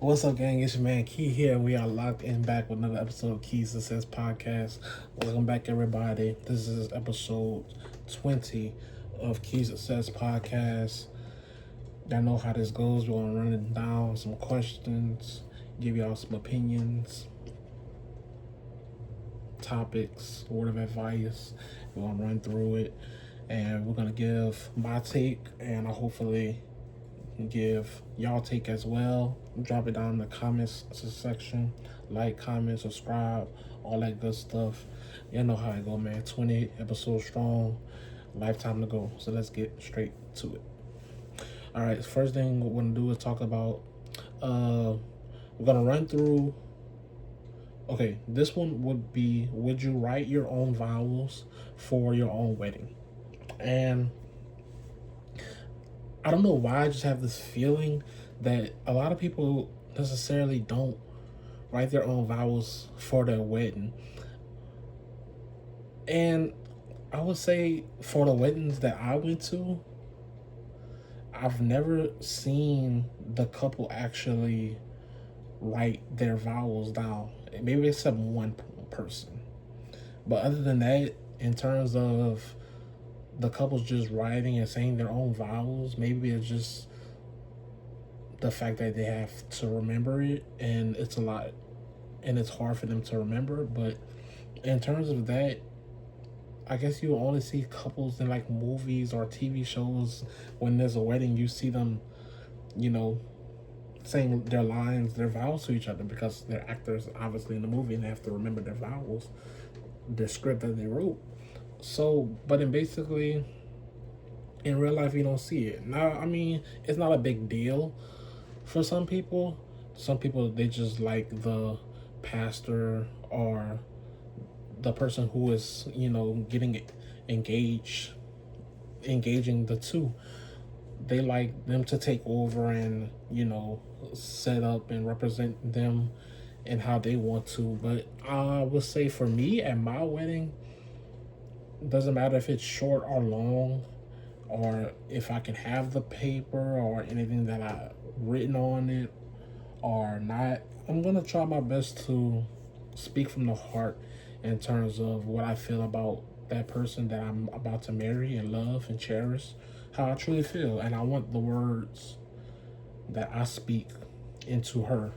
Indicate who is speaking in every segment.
Speaker 1: What's up, gang? It's your man Key here. We are locked in back with another episode of Key Success Podcast. Welcome back, everybody. This is episode 20 of Key Success Podcast. Y'all know how this goes. We're going to run it down, some questions, give y'all some opinions, topics, word of advice. We're going to run through it, and we're going to give my take, and I hopefully give y'all take as well. Drop it down in the comments section. Like, comment, subscribe, all that good stuff. You know how it go, man. 20 episodes strong, lifetime to go. So let's get straight to it. All right, first thing we're gonna do is talk about we're gonna run through. Okay, this one would be, would you write your own vows for your own wedding? And I don't know why, I just have this feeling that a lot of people necessarily don't write their own vows for their wedding. And I would say for the weddings that I went to, I've never seen the couple actually write their vows down. Maybe except one person. But other than that, in terms of the couples just writing and saying their own vows, maybe it's just the fact that they have to remember it, and it's a lot, and it's hard for them to remember. But in terms of that, I guess you only see couples in like movies or TV shows. When there's a wedding, you see them, saying their lines, their vows to each other, because they're actors obviously in the movie and they have to remember their vows, their script that they wrote. So, but basically, in real life, you don't see it. Now, I mean, it's not a big deal for some people. Some people, they just like the pastor or the person who is, getting engaging the two. They like them to take over and, set up and represent them and how they want to. But I would say for me, at my wedding, doesn't matter if it's short or long, or if I can have the paper or anything that I written on it or not. I'm gonna try my best to speak from the heart in terms of what I feel about that person that I'm about to marry and love and cherish, how I truly feel. And I want the words that I speak into her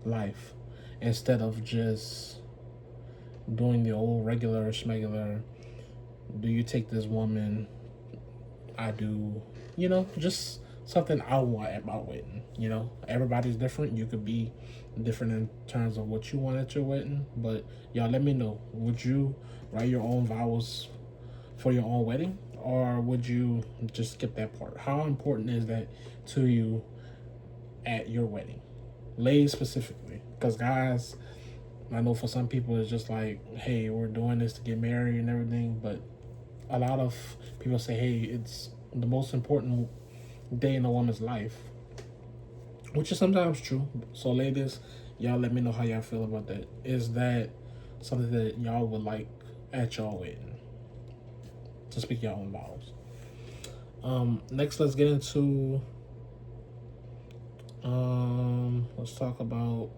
Speaker 1: life, instead of just doing the old regular schmegular, do you take this woman? I do. Just something I want at my wedding. Everybody's different. You could be different in terms of what you want at your wedding. But y'all, let me know. Would you write your own vows for your own wedding? Or would you just skip that part? How important is that to you at your wedding? Ladies specifically. Because guys, I know for some people it's just like, hey, we're doing this to get married and everything. But a lot of people say, hey, it's the most important day in a woman's life, which is sometimes true. So ladies, y'all let me know how y'all feel about that. Is that something that y'all would like at y'all wedding, to speak your own vows? Next, let's get into let's talk about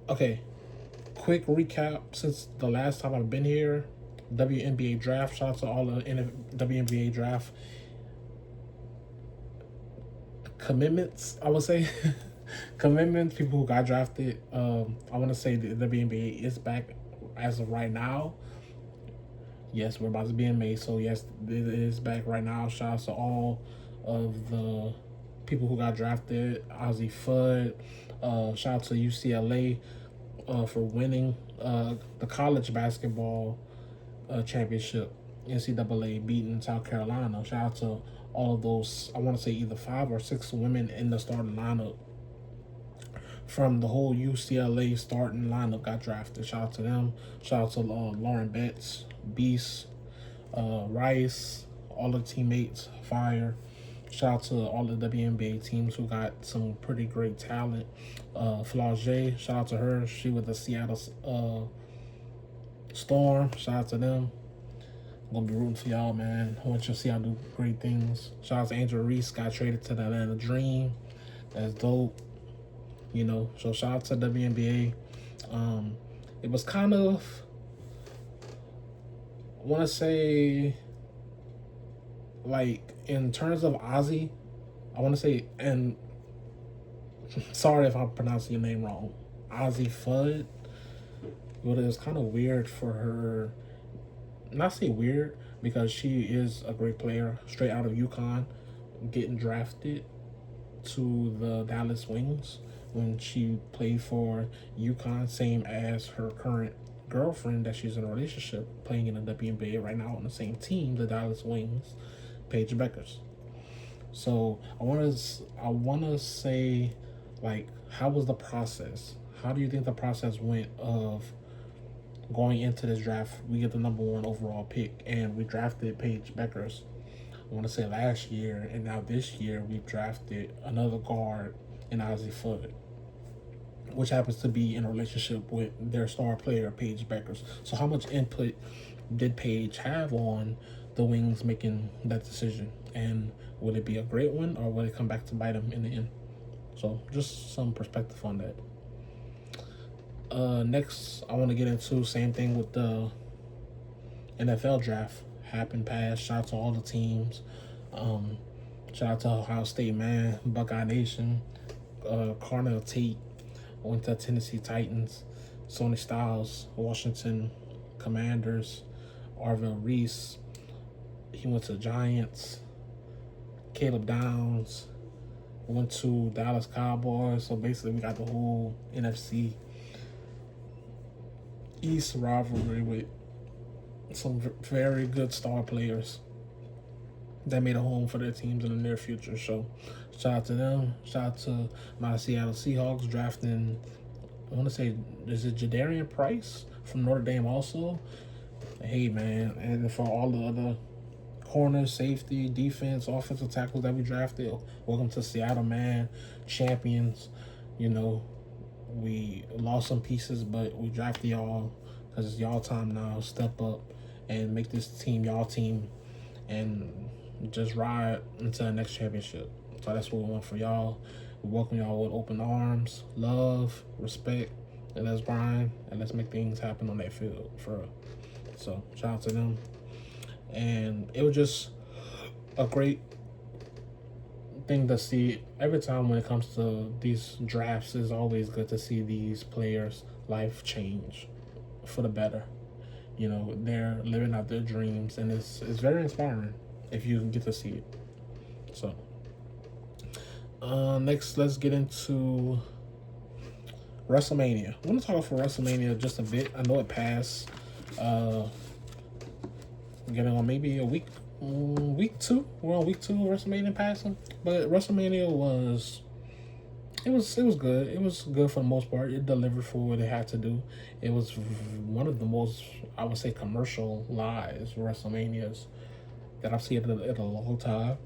Speaker 1: okay, quick recap since the last time I've been here. WNBA draft. Shout out to all the WNBA draft commitments, I would say. Commitments, people who got drafted. I want to say the WNBA is back as of right now. Yes, we're about to be in May, so yes, it is back right now. Shout out to all of the people who got drafted. Ozzie Fudd. Shout out to UCLA for winning the college basketball championship. NCAA beating South Carolina. Shout out to all of those, I want to say either 5 or 6 women in the starting lineup from the whole UCLA starting lineup got drafted. Shout out to them. Shout out to Lauren Betts, Beast, Rice, all the teammates, Fire. Shout out to all the WNBA teams who got some pretty great talent. Flau'jae, shout out to her. She with the Seattle Storm. Shout out to them. I'm gonna be rooting for y'all, man. I want you to see y'all do great things. Shout out to Angel Reese, got traded to the Atlanta Dream. That's dope. So shout out to WNBA. It was kind of, I want to say, like in terms of Ozzy, I want to say, and sorry if I'm pronouncing your name wrong, Ozzy Fudd. But it was kind of weird for her. Not say weird because she is a great player, straight out of UConn, getting drafted to the Dallas Wings when she played for UConn, same as her current girlfriend that she's in a relationship playing in the WNBA right now on the same team, the Dallas Wings, Paige Beckers. So I wanna say, like, how was the process? How do you think the process went of going into this draft? We get the number one overall pick, and we drafted Paige Beckers. I want to say last year, and now this year we've drafted another guard in Ozzy Fudd, which happens to be in a relationship with their star player Paige Beckers. So how much input did Paige have on the Wings making that decision, and would it be a great one, or will it come back to bite them in the end? So just some perspective on that. Next, I want to get into same thing with the NFL draft. Happened past. Shout out to all the teams. Um, Shout out to Ohio State, man, Buckeye Nation. Carnell Tate went to Tennessee Titans. Sonny Styles, Washington Commanders. Arvell Reese, he went to Giants. Caleb Downs went to Dallas Cowboys. So basically, we got the whole NFC East rivalry with some very good star players that made a home for their teams in the near future. So shout out to them. Shout out to my Seattle Seahawks drafting, I want to say, is it Jadarian Price from Notre Dame also? Hey, man. And for all the other corners, safety, defense, offensive tackles that we drafted, welcome to Seattle, man. Champions. We lost some pieces, but we drafted y'all because it's y'all time now. Step up and make this team y'all team and just ride into the next championship. So that's what we want for y'all. We welcome y'all with open arms, love, respect, and let's grind and let's make things happen on that field for real. So shout out to them. And it was just a great thing to see. Every time when it comes to these drafts, it's always good to see these players' life change for the better. They're living out their dreams, and it's very inspiring if you get to see it. So next, let's get into WrestleMania. I want to talk for WrestleMania just a bit. I know it passed. Getting on maybe a week 2. We're on week 2 of WrestleMania passing, but WrestleMania was good. It was good for the most part. It delivered for what it had to do. It was one of the most, I would say, commercialized WrestleManias that I've seen in a long time.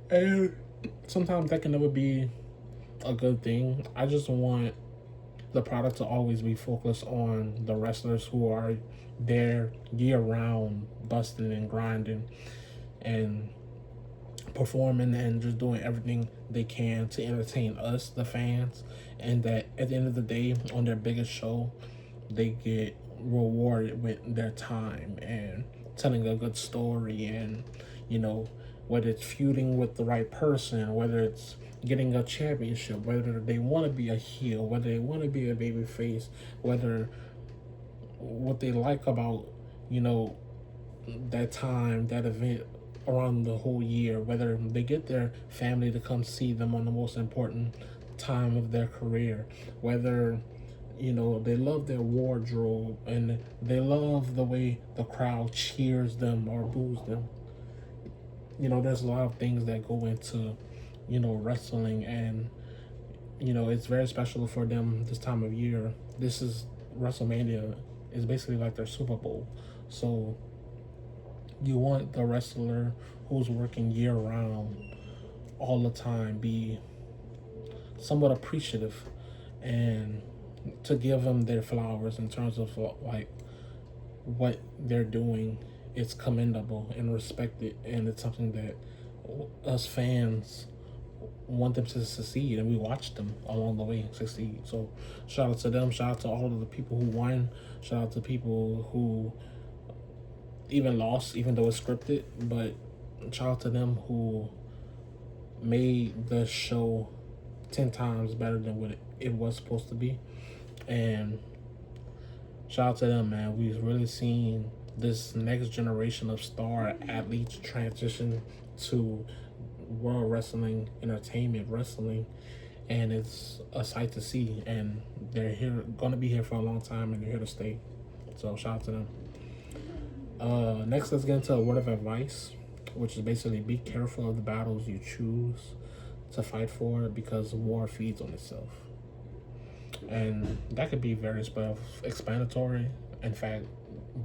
Speaker 1: And sometimes that can never be a good thing. I just want the product to always be focused on the wrestlers who are there year round, busting and grinding and performing and just doing everything they can to entertain us, the fans, and that at the end of the day, on their biggest show, they get rewarded with their time and telling a good story, and whether it's feuding with the right person, whether it's getting a championship, whether they want to be a heel, whether they want to be a baby face, whether what they like about that time, that event around the whole year, whether they get their family to come see them on the most important time of their career, whether they love their wardrobe and they love the way the crowd cheers them or boos them. There's a lot of things that go into wrestling, and it's very special for them this time of year. This is WrestleMania is basically like their Super Bowl. So you want the wrestler who's working year round all the time be somewhat appreciative and to give them their flowers in terms of like what they're doing. It's commendable and respected, and it's something that us fans want them to succeed, and we watched them along the way succeed. So shout out to them. Shout out to all of the people who won. Shout out to people who even lost, even though it's scripted. But shout out to them who made the show 10 times better than what it was supposed to be. And shout out to them, man. We've really seen this next generation of star athletes transition to world wrestling, entertainment wrestling, and it's a sight to see. And they're here, going to be here for a long time, and they're here to stay. So shout out to them. Next, let's get into a word of advice, which is basically be careful of the battles you choose to fight for, because war feeds on itself. And that could be very explanatory, in fact,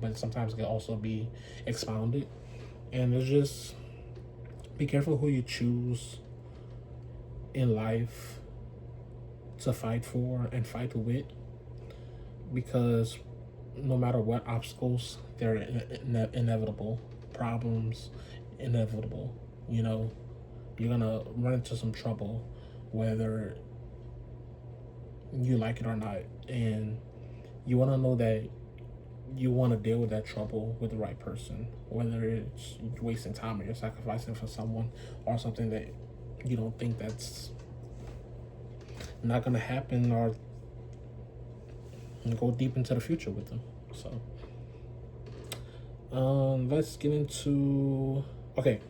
Speaker 1: but sometimes it can also be expounded. And it's just be careful who you choose in life to fight for and fight with, because no matter what obstacles, they're inevitable. Problems, inevitable. You know, you're gonna run into some trouble, whether you like it or not, and you want to know that you want to deal with that trouble with the right person, whether it's wasting time or you're sacrificing for someone, or something that you don't think that's not going to happen, or go deep into the future with them. So let's get into, okay,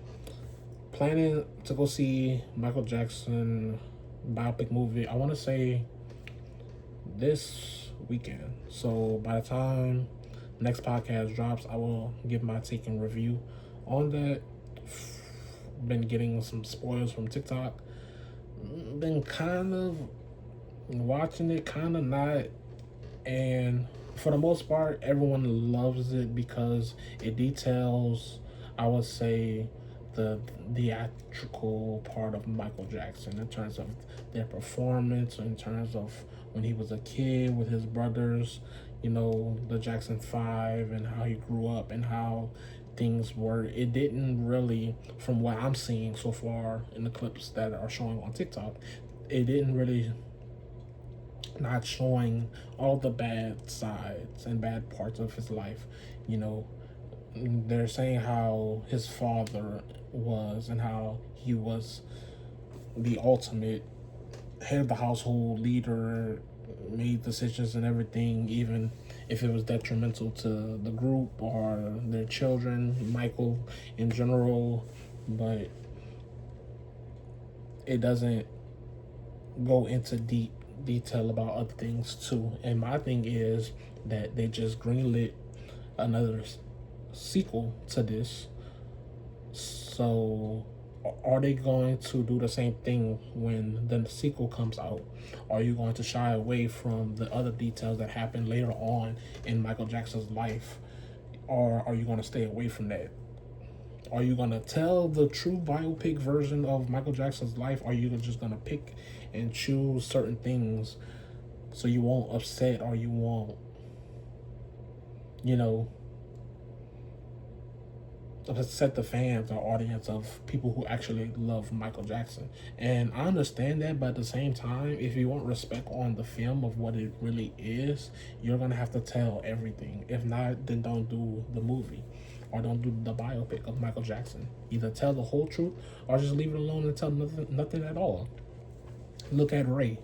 Speaker 1: planning to go see Michael Jackson biopic movie, I want to say this weekend. So by the time next podcast drops, I will give my take and review on that. Been getting some spoilers from TikTok. Been kind of watching it, kind of not. And for the most part, everyone loves it because it details, I would say, the theatrical part of Michael Jackson in terms of their performance, in terms of when he was a kid with his brothers, you know, the Jackson 5, and how he grew up and how things were. It didn't really, from what I'm seeing so far in the clips that are showing on TikTok, it didn't really, not showing all the bad sides and bad parts of his life. You know, they're saying how his father was and how he was the ultimate head of the household, leader, made decisions and everything, even if it was detrimental to the group or their children, Michael in general. But it doesn't go into deep detail about other things too. And my thing is that they just greenlit another sequel to this. So are they going to do the same thing when the sequel comes out? Are you going to shy away from the other details that happened later on in Michael Jackson's life? Or are you going to stay away from that? Are you going to tell the true biopic version of Michael Jackson's life? Or are you just going to pick and choose certain things so you won't upset, or you won't, you know, upset the fans or audience of people who actually love Michael Jackson? And I understand that, but at the same time, if you want respect on the film of what it really is, you're gonna have to tell everything. If not, then don't do the movie, or don't do the biopic of Michael Jackson. Either tell the whole truth, or just leave it alone and tell nothing at all. Look at Ray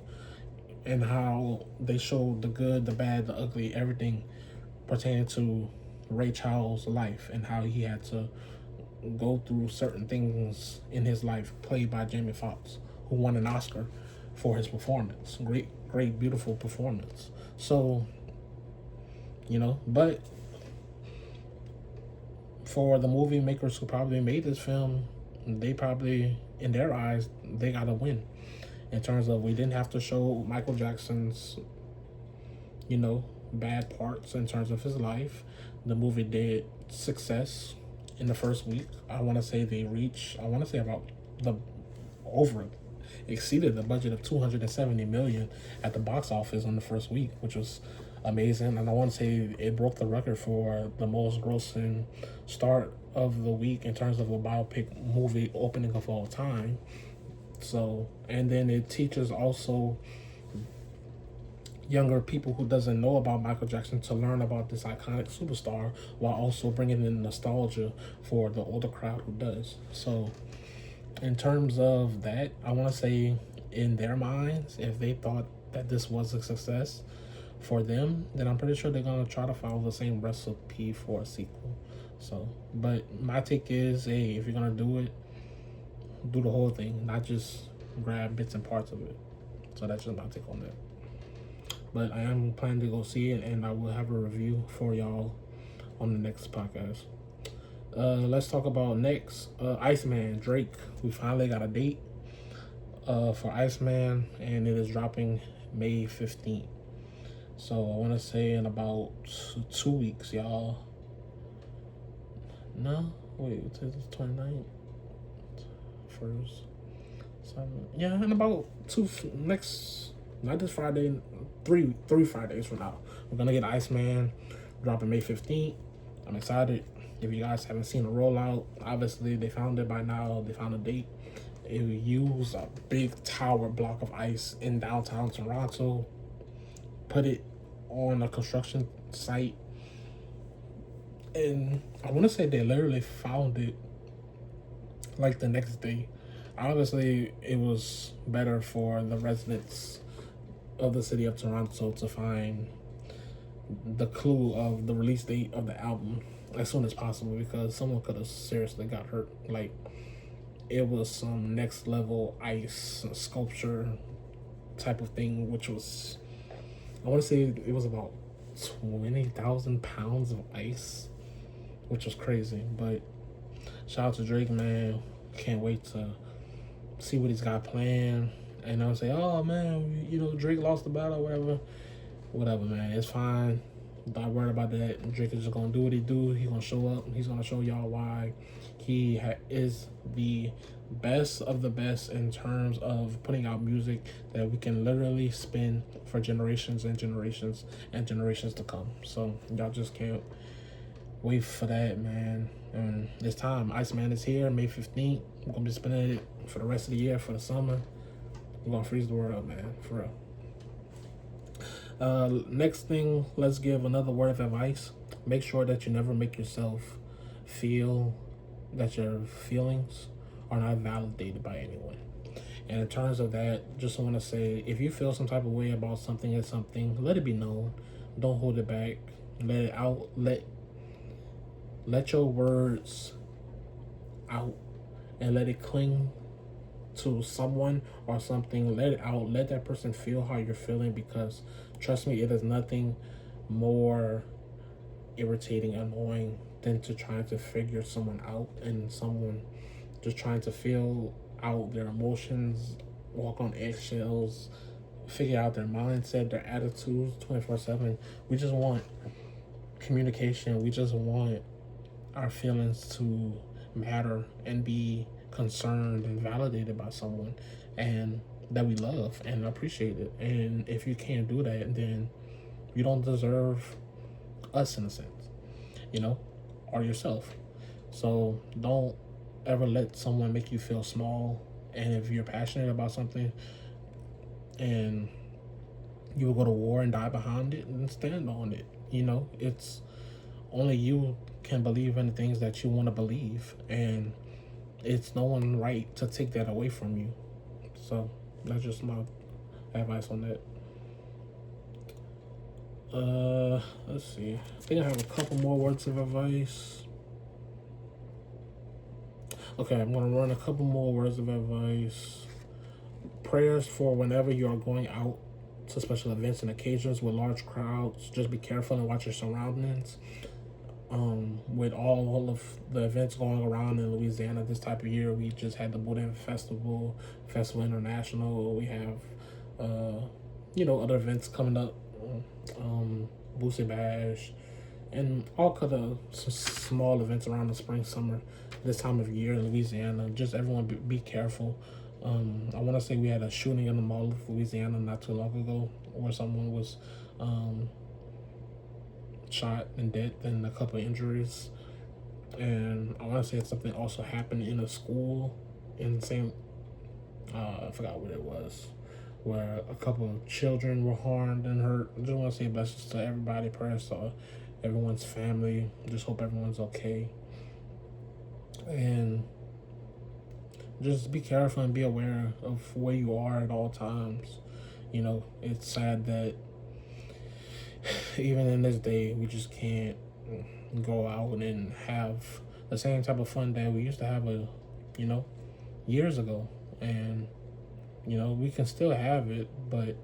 Speaker 1: and how they showed the good, the bad, the ugly, everything pertaining to Ray Charles' life, and how he had to go through certain things in his life, played by Jamie Foxx, who won an Oscar for his performance. Great, beautiful performance. So, you know, but for the movie makers who probably made this film, they probably, in their eyes, they gotta win. In terms of, we didn't have to show Michael Jackson's, you know, bad parts in terms of his life. The movie did success in the first week. I want to say they reached, I want to say about exceeded the budget of $270 million at the box office on the first week, which was amazing. And I want to say it broke the record for the most grossing start of the week in terms of a biopic movie opening of all time. So, and then it teaches also younger people who doesn't know about Michael Jackson to learn about this iconic superstar while also bringing in nostalgia for the older crowd who does. So, in terms of that, I want to say in their minds, if they thought that this was a success for them, then I'm pretty sure they're gonna try to follow the same recipe for a sequel. So, but my take is, hey, if you're gonna do it, do the whole thing, not just grab bits and parts of it. So that's just my take on that. But I am planning to go see it, and I will have a review for y'all on the next podcast. Let's talk about next. Iceman, Drake. We finally got a date for Iceman, and it is dropping May 15th. So I want to say in about 2 weeks, y'all. No, wait, it's the 29th. First, 7. Yeah, in about not this Friday, three Fridays from now, we're gonna get Iceman dropping May 15th. I'm excited. If you guys haven't seen the rollout, obviously they found it by now. They found a date. It used a big tower block of ice in downtown Toronto, put it on a construction site, and I want to say they literally found it like the next day. Obviously, it was better for the residents of the city of Toronto to find the clue of the release date of the album as soon as possible, because someone could have seriously got hurt. Like, it was some next level ice sculpture type of thing, which was, I want to say it was about 20,000 pounds of ice, which was crazy. But shout out to Drake, man. Can't wait to see what he's got planned. And I'll say, oh man, Drake lost the battle, whatever, man. It's fine. Don't worry about that. Drake is just gonna do what he do. He's gonna show up. He's gonna show y'all why he is the best of the best in terms of putting out music that we can literally spin for generations and generations and generations to come. So y'all just can't wait for that, man. And it's time. Iceman is here, May 15th. We're gonna be spinning it for the rest of the year, for the summer. We're gonna freeze the world up, man, for real. Next thing, let's give another word of advice. Make sure that you never make yourself feel that your feelings are not validated by anyone. And in terms of that, just want to say, if you feel some type of way about something or something, let it be known. Don't hold it back. Let it out. Let your words out, and let it cling to someone or something. Let it out. Let that person feel how you're feeling, because trust me, it is nothing more irritating, annoying than to trying to figure someone out, and someone just trying to feel out their emotions, walk on eggshells, figure out their mindset, their attitudes 24/7. We just want communication. We just want our feelings to matter and be concerned and validated by someone, and that we love and appreciate it. And if you can't do that, then you don't deserve us, in a sense, or yourself. So don't ever let someone make you feel small. And if you're passionate about something and you will go to war and die behind it, and stand on it. It's only you can believe in the things that you want to believe, and it's no one right to take that away from you. So that's just my advice on that. Let's see. I think I have a couple more words of advice. Okay, I'm gonna run a couple more words of advice. Prayers for whenever you are going out to special events and occasions with large crowds. Just be careful and watch your surroundings. With all of the events going around in Louisiana this type of year, we just had the Boudin Festival International. We have, other events coming up, Boosie Bash, and all kind of small events around the spring, summer, this time of year in Louisiana. Just everyone be careful. I want to say we had a shooting in the Mall of Louisiana not too long ago, where someone was shot and dead, and a couple of injuries. And I want to say something also happened in a school in I forgot what it was, where a couple of children were harmed and hurt. I just want to say blessings to everybody, prayers to everyone's family. Just hope everyone's okay. And just be careful and be aware of where you are at all times. It's sad that even in this day, we just can't go out and have the same type of fun that we used to have, you know, years ago. And, we can still have it, but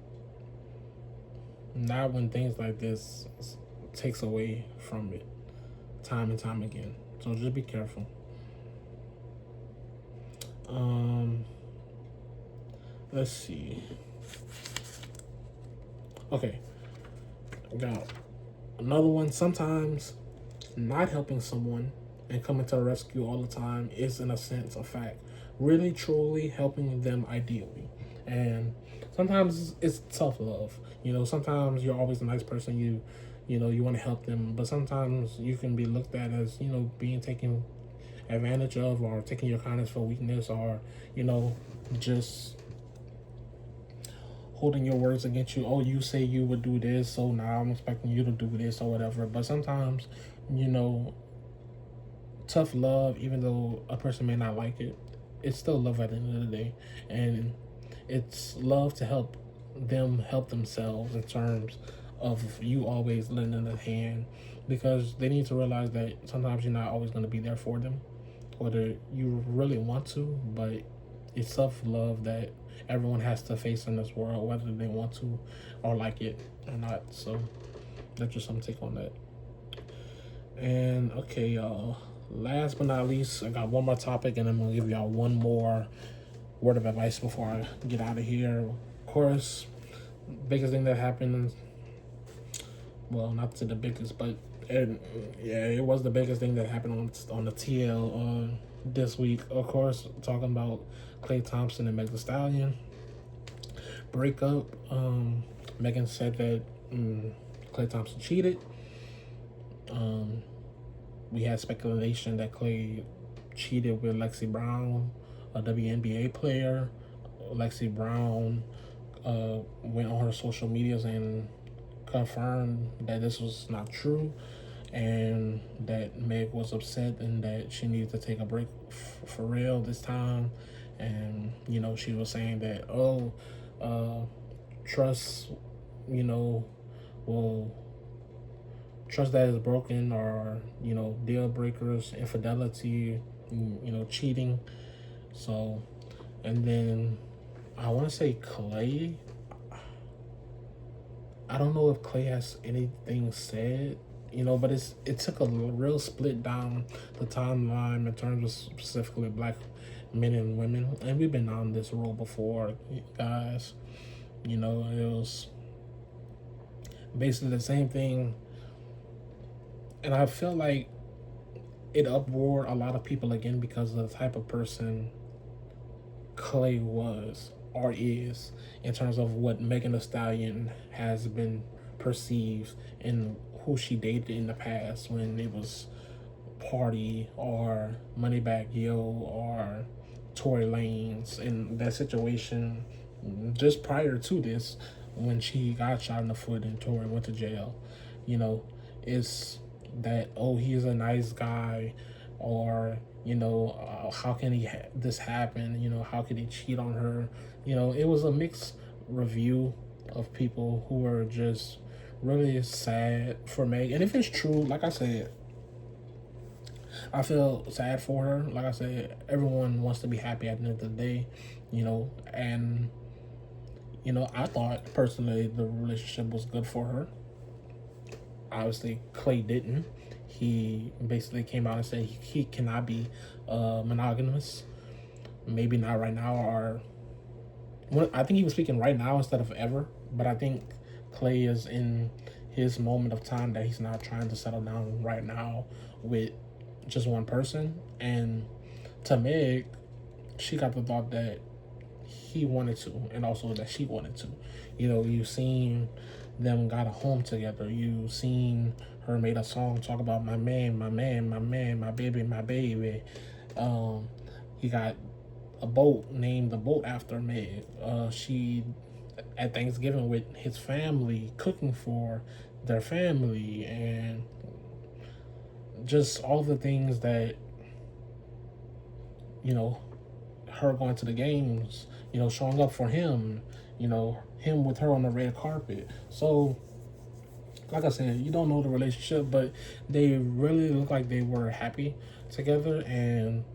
Speaker 1: not when things like this takes away from it time and time again. So just be careful. Let's see. Okay. Got another one. Sometimes not helping someone and coming to the rescue all the time is, in a sense, a fact. Really, truly helping them ideally. And sometimes it's tough love. Sometimes you're always a nice person. You want to help them, but sometimes you can be looked at as, being taken advantage of, or taking your kindness for weakness, or, just holding your words against you. Oh, you say you would do this, so now I'm expecting you to do this or whatever. But sometimes, tough love, even though a person may not like it, it's still love at the end of the day. And it's love to help them help themselves, in terms of you always lending a hand, because they need to realize that sometimes you're not always going to be there for them, whether you really want to. But it's tough love that everyone has to face in this world, whether they want to or like it or not. So that's just some take on that. And okay, y'all, last but not least, I got one more topic, and I'm gonna give y'all one more word of advice before I get out of here. Of course, biggest thing that happened, well, not to the biggest, but it was the biggest thing that happened on the TL this week. Of course, talking about Klay Thompson and Megan Stallion breakup. Megan said that Klay Thompson cheated. We had speculation that Klay cheated with Lexi Brown, a WNBA player. Lexi Brown went on her social medias and confirmed that this was not true, and that Meg was upset and that she needed to take a break for real this time. And she was saying that, trust, will trust that is broken, or deal breakers, infidelity, cheating. So, and then I want to say Klay. I don't know if Klay has anything said, but it took a real split down the timeline in terms of specifically Black men and women. And we've been on this road before, guys. It was basically the same thing. And I feel like it uproared a lot of people again because of the type of person Klay was or is, in terms of what Megan Thee Stallion has been perceived and who she dated in the past, when it was Party or Moneybagg Yo or Tory Lanez, in that situation just prior to this, when she got shot in the foot and Tory went to jail. It's that, oh, he's a nice guy, or how can this happen, how could he cheat on her. It was a mixed review of people who were just really sad for Meg. And if it's true, like I said, I feel sad for her. Like I said, everyone wants to be happy at the end of the day, and I thought personally the relationship was good for her. Obviously, Klay didn't. He basically came out and said he cannot be monogamous. Maybe not right now, or I think he was speaking right now instead of ever. But I think Klay is in his moment of time that he's not trying to settle down right now with just one person. And to Meg, she got the thought that he wanted to, and also that she wanted to. You've seen them got a home together. You've seen her made a song talk about my man, my man, my man, my baby, my baby. He got a boat named the boat after Meg. She at Thanksgiving with his family, cooking for their family, and just all the things that, you know, her going to the games, showing up for him, him with her on the red carpet. So, like I said, you don't know the relationship, but they really look like they were happy together. And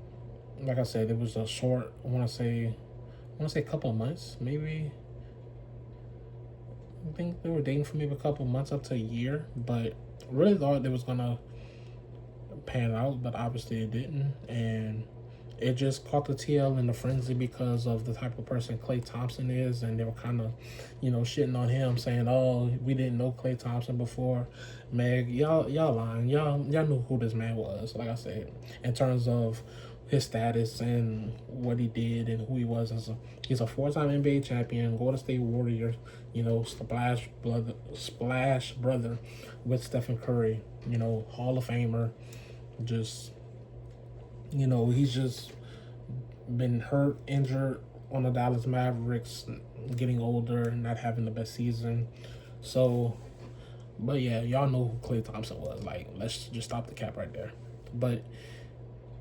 Speaker 1: like I said, it was a short. I want to say a couple of months, maybe. I think they were dating for maybe a couple of months up to a year, but really thought they was gonna pan out, but obviously it didn't, and it just caught the TL in the frenzy because of the type of person Klay Thompson is, and they were kind of, shitting on him, saying, "Oh, we didn't know Klay Thompson before." Meg, y'all lying. Y'all knew who this man was. Like I said, in terms of his status and what he did and who he was he's a 4-time NBA champion, Golden State Warrior, splash brother with Stephen Curry, Hall of Famer. Just, he's just been hurt, injured on the Dallas Mavericks, getting older and not having the best season. So, but yeah, y'all know who Klay Thompson was. Like, let's just stop the cap right there. But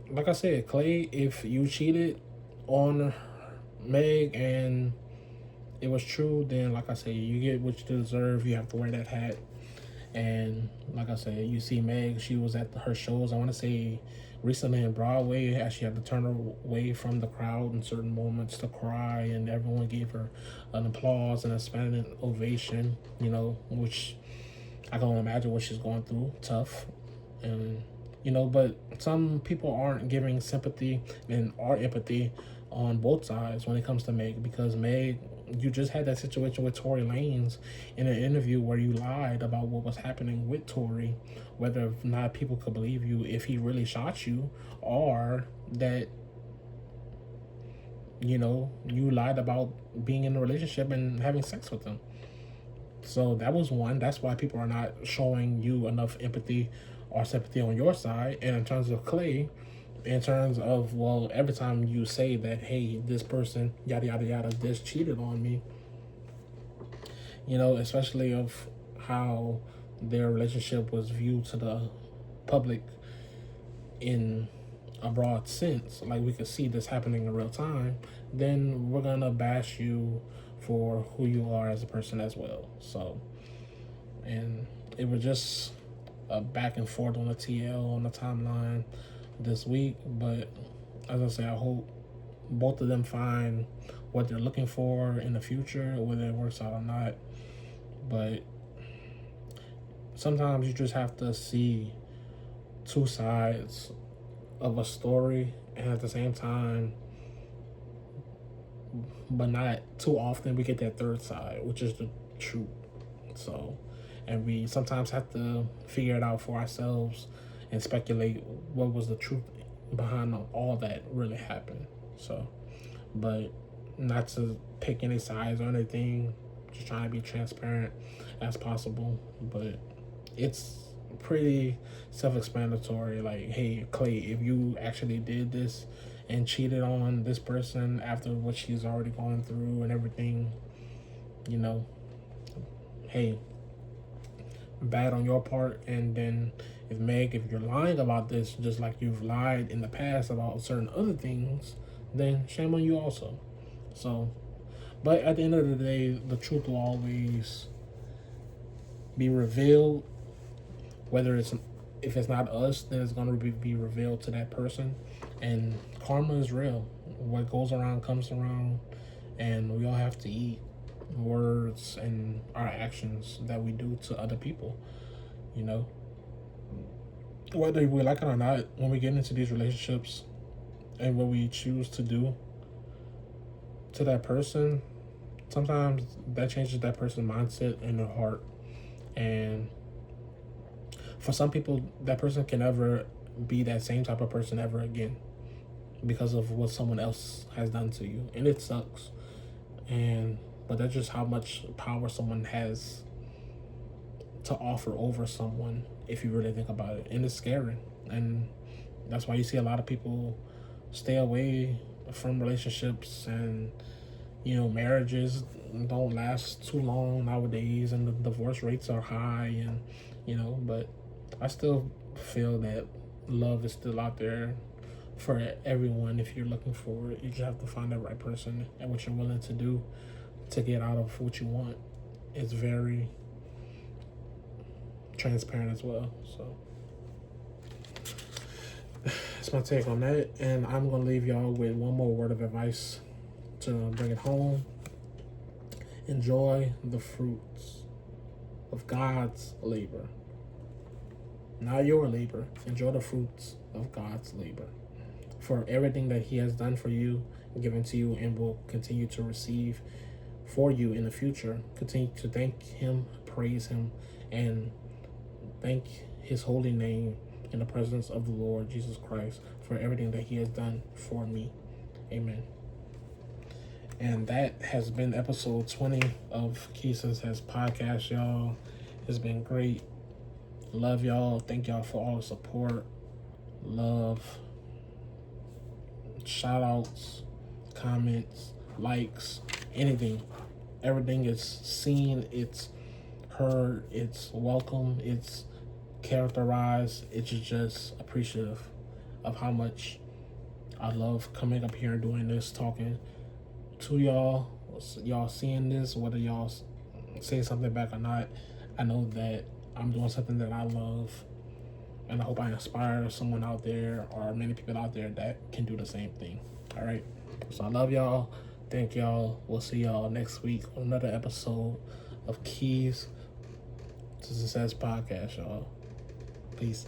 Speaker 1: like I said, Klay, if you cheated on Meg and it was true, then like I said, you get what you deserve. You have to wear that hat. And like I said, you see Meg, she was at her shows, I want to say recently in Broadway, she had to turn away from the crowd in certain moments to cry, and everyone gave her an applause and a standing ovation, which I can only imagine what she's going through. Tough. And but some people aren't giving sympathy and or empathy on both sides when it comes to Meg, because Meg, you just had that situation with Tory Lanez in an interview where you lied about what was happening with Tory, whether or not people could believe you if he really shot you, or that you lied about being in a relationship and having sex with him. So that was one. That's why people are not showing you enough empathy or sympathy on your side. And in terms of Klay, in terms of, well, every time you say that, hey, this person, yada, yada, yada, this cheated on me, especially of how their relationship was viewed to the public in a broad sense, like we could see this happening in real time, then we're gonna bash you for who you are as a person as well. So, and it was just a back and forth on the TL, on the timeline this week. But as I say, I hope both of them find what they're looking for in the future, whether it works out or not. But sometimes you just have to see two sides of a story, and at the same time, but not too often, we get that third side, which is the truth. So, and we sometimes have to figure it out for ourselves and speculate what was the truth behind all that really happened. So, but not to pick any sides or anything, just trying to be transparent as possible. But it's pretty self-explanatory. Like, hey, Klay, if you actually did this and cheated on this person after what she's already gone through and everything, hey, bad on your part. And then if Meg, if you're lying about this, just like you've lied in the past about certain other things, then shame on you also. So, but at the end of the day, the truth will always be revealed. Whether if it's not us, then it's going to be revealed to that person. And karma is real. What goes around comes around, and we all have to eat words and our actions that we do to other people. Whether we like it or not, when we get into these relationships and what we choose to do to that person, sometimes that changes that person's mindset and their heart. And for some people, that person can never be that same type of person ever again because of what someone else has done to you. And it sucks. But that's just how much power someone has to offer over someone, if you really think about it. And it's scary. And that's why you see a lot of people stay away from relationships and, marriages don't last too long nowadays, and the divorce rates are high, and, but I still feel that love is still out there for everyone. If you're looking for it, you just have to find the right person, and what you're willing to do to get out of what you want is very transparent as well. So that's my take on that, and I'm gonna leave y'all with one more word of advice to bring it home. Enjoy the fruits of God's labor, not your labor. Enjoy the fruits of God's labor for everything that He has done for you, given to you, and will continue to receive for you in the future. Continue to thank Him, praise Him, and thank His holy name in the presence of the Lord Jesus Christ for everything that He has done for me. Amen. And that has been episode 20 of Keisha Says Podcast, y'all. It's been great. Love y'all. Thank y'all for all the support, love, shout outs, comments, likes, anything. Everything is seen, it's heard, it's welcome, it's characterized. It's just appreciative of how much I love coming up here and doing this, talking to y'all. Y'all seeing this, whether y'all say something back or not, I know that I'm doing something that I love, and I hope I inspire someone out there or many people out there that can do the same thing. All right, so I love y'all. Thank y'all. We'll see y'all next week on another episode of Keys to Success Podcast, y'all. Peace.